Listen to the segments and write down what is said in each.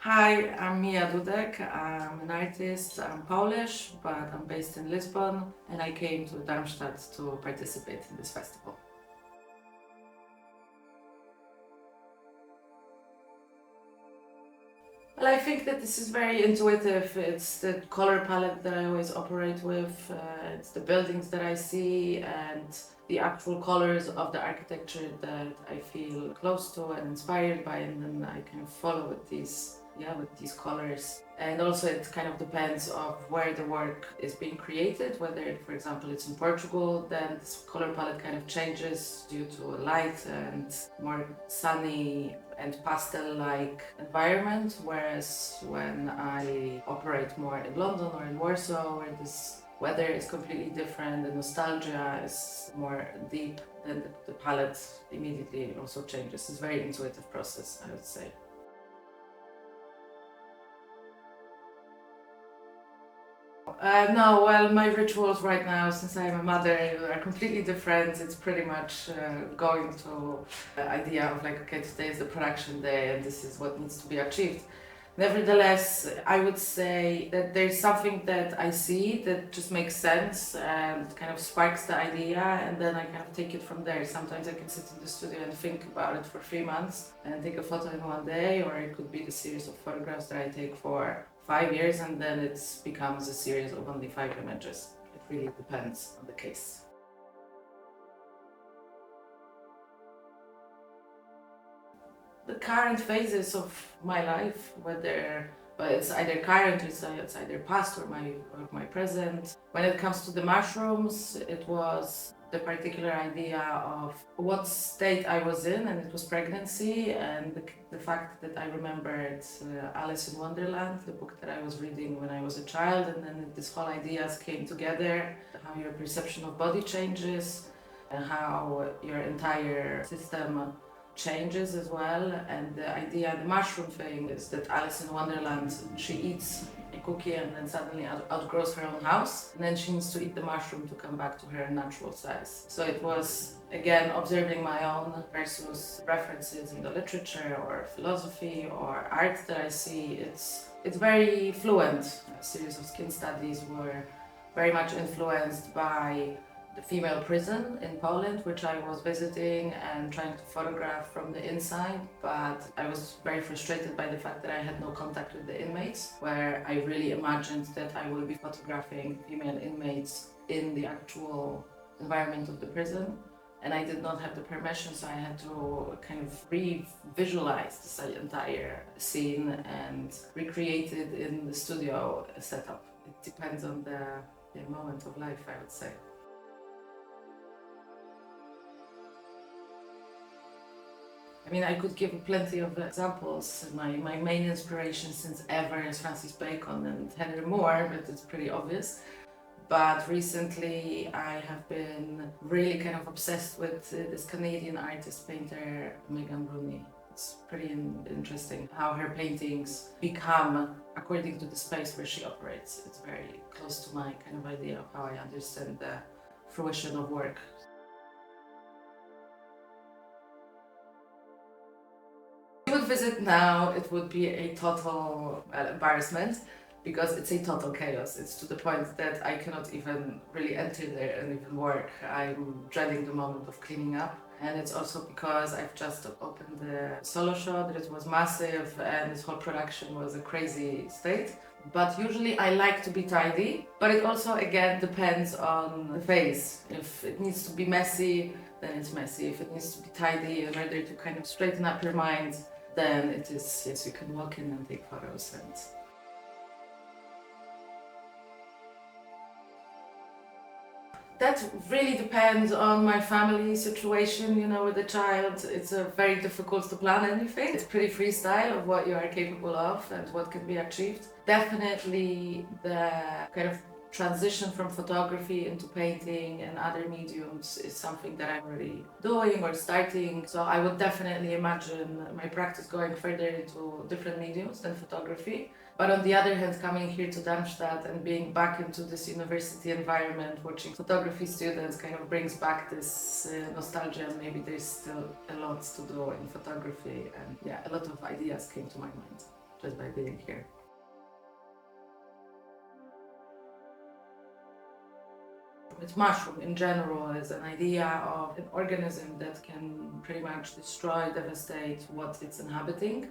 Hi, I'm Mia Dudek. I'm an artist. I'm Polish, but I'm based in Lisbon, and I came to Darmstadt to participate in this festival. Well, I think that this is very intuitive. It's the color palette that I always operate with, it's the buildings that I see, and the actual colors of the architecture that I feel close to and inspired by, and then I can follow with these colors. And also it kind of depends of where the work is being created, whether, for example, it's in Portugal, then this color palette kind of changes due to a light and more sunny and pastel-like environment, whereas when I operate more in London or in Warsaw, where this weather is completely different, the nostalgia is more deep, then the palette immediately also changes. It's a very intuitive process, I would say. No, well, my rituals right now, since I'm a mother, are completely different. It's pretty much going to the idea of like, okay, today is the production day and this is what needs to be achieved. Nevertheless, I would say that there's something that I see that just makes sense and kind of sparks the idea, and then I kind of take it from there. Sometimes I can sit in the studio and think about it for 3 months and take a photo in one day, or it could be the series of photographs that I take for 5 years, and then it becomes a series of only 5 images. It really depends on the case. The current phases of my life, whether it's either current, it's either past or my present. When it comes to the mushrooms, it was the particular idea of what state I was in, and it was pregnancy, and the fact that I remembered Alice in Wonderland, the book that I was reading when I was a child, and then this whole ideas came together, how your perception of body changes, and how your entire system changes as well. And the idea, the mushroom thing, is that Alice in Wonderland, she eats a cookie and then suddenly outgrows her own house, and then she needs to eat the mushroom to come back to her natural size. So it was again observing my own versus references in the literature or philosophy or art that I see. It's very fluent. A series of skin studies were very much influenced by the female prison in Poland, which I was visiting and trying to photograph from the inside, but I was very frustrated by the fact that I had no contact with the inmates, where I really imagined that I will be photographing female inmates in the actual environment of the prison. And I did not have the permission, so I had to kind of re-visualize this entire scene and recreate it in the studio setup. It depends on the moment of life, I would say. I mean, I could give plenty of examples. My main inspiration since ever is Francis Bacon and Henry Moore, but it's pretty obvious. But recently I have been really kind of obsessed with this Canadian artist painter, Megan Rooney. It's pretty interesting how her paintings become according to the space where she operates. It's very close to my kind of idea of how I understand the fruition of work. If you would visit now, it would be a total embarrassment, because it's a total chaos. It's to the point that I cannot even really enter there and even work. I'm dreading the moment of cleaning up. And it's also because I've just opened the solo show, that it was massive and this whole production was a crazy state. But usually I like to be tidy, but it also again depends on the phase. If it needs to be messy, then it's messy. If it needs to be tidy in order to kind of straighten up your mind, then it is, yes, you can walk in and take photos. And that really depends on my family situation, with the child. It's very difficult to plan anything. It's pretty freestyle of what you are capable of and what can be achieved. Definitely the kind of transition from photography into painting and other mediums is something that I'm already doing or starting. So I would definitely imagine my practice going further into different mediums than photography. But on the other hand, coming here to Darmstadt and being back into this university environment, watching photography students kind of brings back this nostalgia. Maybe there's still a lot to do in photography, and yeah, a lot of ideas came to my mind just by being here. With mushroom in general is an idea of an organism that can pretty much destroy, devastate what it's inhabiting.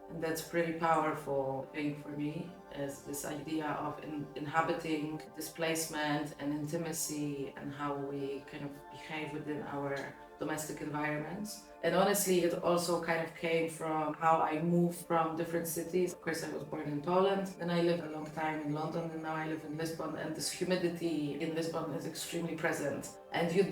And that's pretty powerful thing for me, is this idea of inhabiting displacement and intimacy and how we kind of behave within our domestic environments. And honestly, it also kind of came from how I moved from different cities. Of course, I was born in Poland, then I lived a long time in London, and now I live in Lisbon, and this humidity in Lisbon is extremely present. And you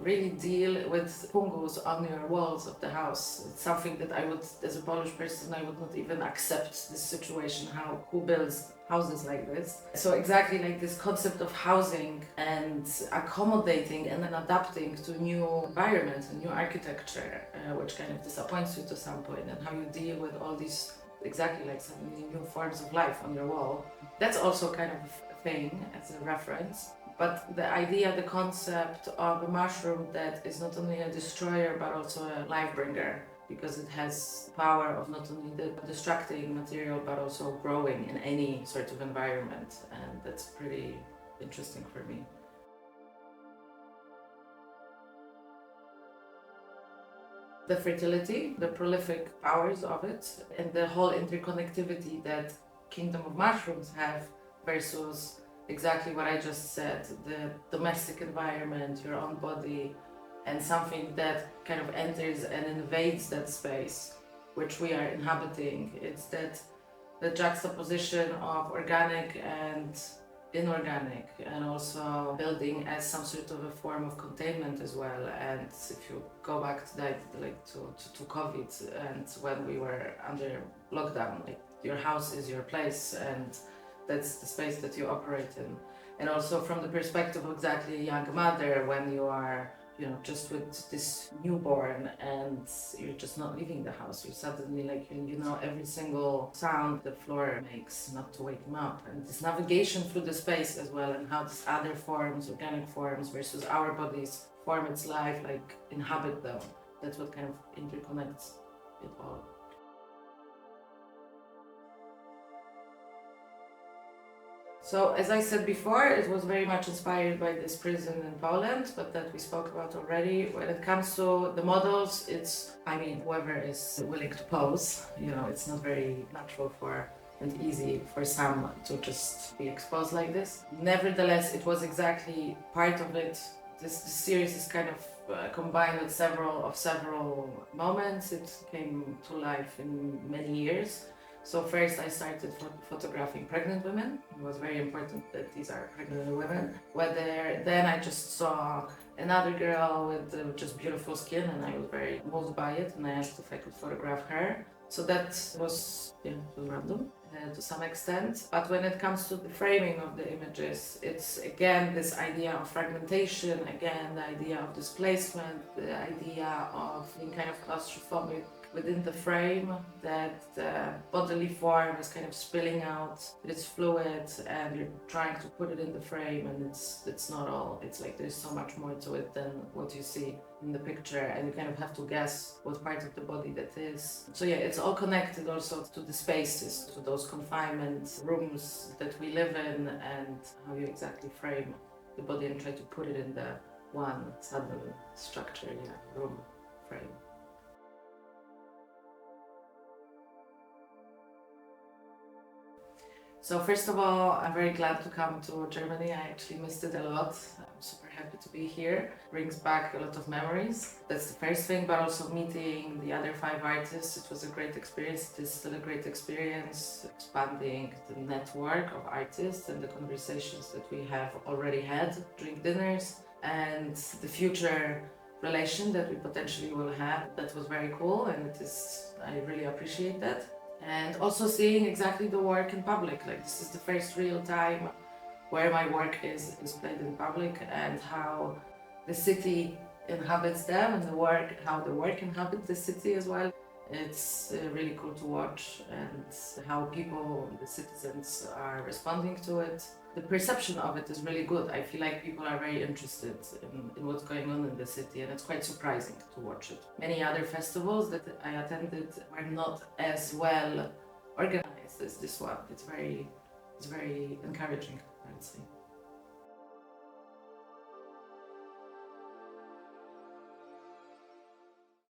really deal with fungus on your walls of the house. It's something that I would, as a Polish person, I would not even accept this situation, who builds houses like this. So exactly like this concept of housing and accommodating and then adapting to new environments and new architecture, which kind of disappoints you to some point, and how you deal with all these exactly like some new forms of life on your wall. That's also kind of a thing as a reference. But the idea, the concept of a mushroom that is not only a destroyer but also a life bringer, because it has power of not only the destructing material but also growing in any sort of environment, and that's pretty interesting for me. The fertility, the prolific powers of it, and the whole interconnectivity that Kingdom of Mushrooms have versus exactly what I just said, the domestic environment, your own body, and something that kind of enters and invades that space which we are inhabiting. It's that the juxtaposition of organic and inorganic, and also building as some sort of a form of containment as well. And if you go back to that, like to COVID, and when we were under lockdown, like your house is your place, and that's the space that you operate in. And also from the perspective of exactly a young mother, when you are, just with this newborn and you're just not leaving the house, you suddenly every single sound the floor makes, not to wake him up. And this navigation through the space as well, and how these other forms, organic forms versus our bodies form its life, like inhabit them. That's what kind of interconnects it all. So, as I said before, it was very much inspired by this prison in Poland, but that we spoke about already. When it comes to the models, whoever is willing to pose, it's not very natural and easy for some to just be exposed like this. Nevertheless, it was exactly part of it. This series is kind of combined with several moments. It came to life in many years. So first I started photographing pregnant women. It was very important that these are pregnant women. Then I just saw another girl with just beautiful skin, and I was very moved by it, and I asked if I could photograph her. So that was random to some extent. But when it comes to the framing of the images, it's again this idea of fragmentation, again the idea of displacement, the idea of being kind of claustrophobic within the frame, that the bodily form is kind of spilling out, that it's fluid, and you're trying to put it in the frame, and it's not all. It's like there's so much more to it than what you see in the picture, and you kind of have to guess what part of the body that is. So yeah, it's all connected also to the spaces, to those confinement rooms that we live in, and how you exactly frame the body and try to put it in the one sudden structure, room frame. So first of all, I'm very glad to come to Germany. I actually missed it a lot. I'm super happy to be here. Brings back a lot of memories. That's the first thing, but also meeting the other 5 artists. It was a great experience. It is still a great experience, expanding the network of artists and the conversations that we have already had during dinners, and the future relation that we potentially will have. That was very cool, and I really appreciate that. And also seeing exactly the work in public. Like, this is the first real time where my work is displayed in public, and how the city inhabits them, and how the work inhabits the city as well. It's really cool to watch, and how people, the citizens, are responding to it. The perception of it is really good. I feel like people are very interested in what's going on in the city, and it's quite surprising to watch it. Many other festivals that I attended were not as well organized as this one. It's very encouraging, I would say.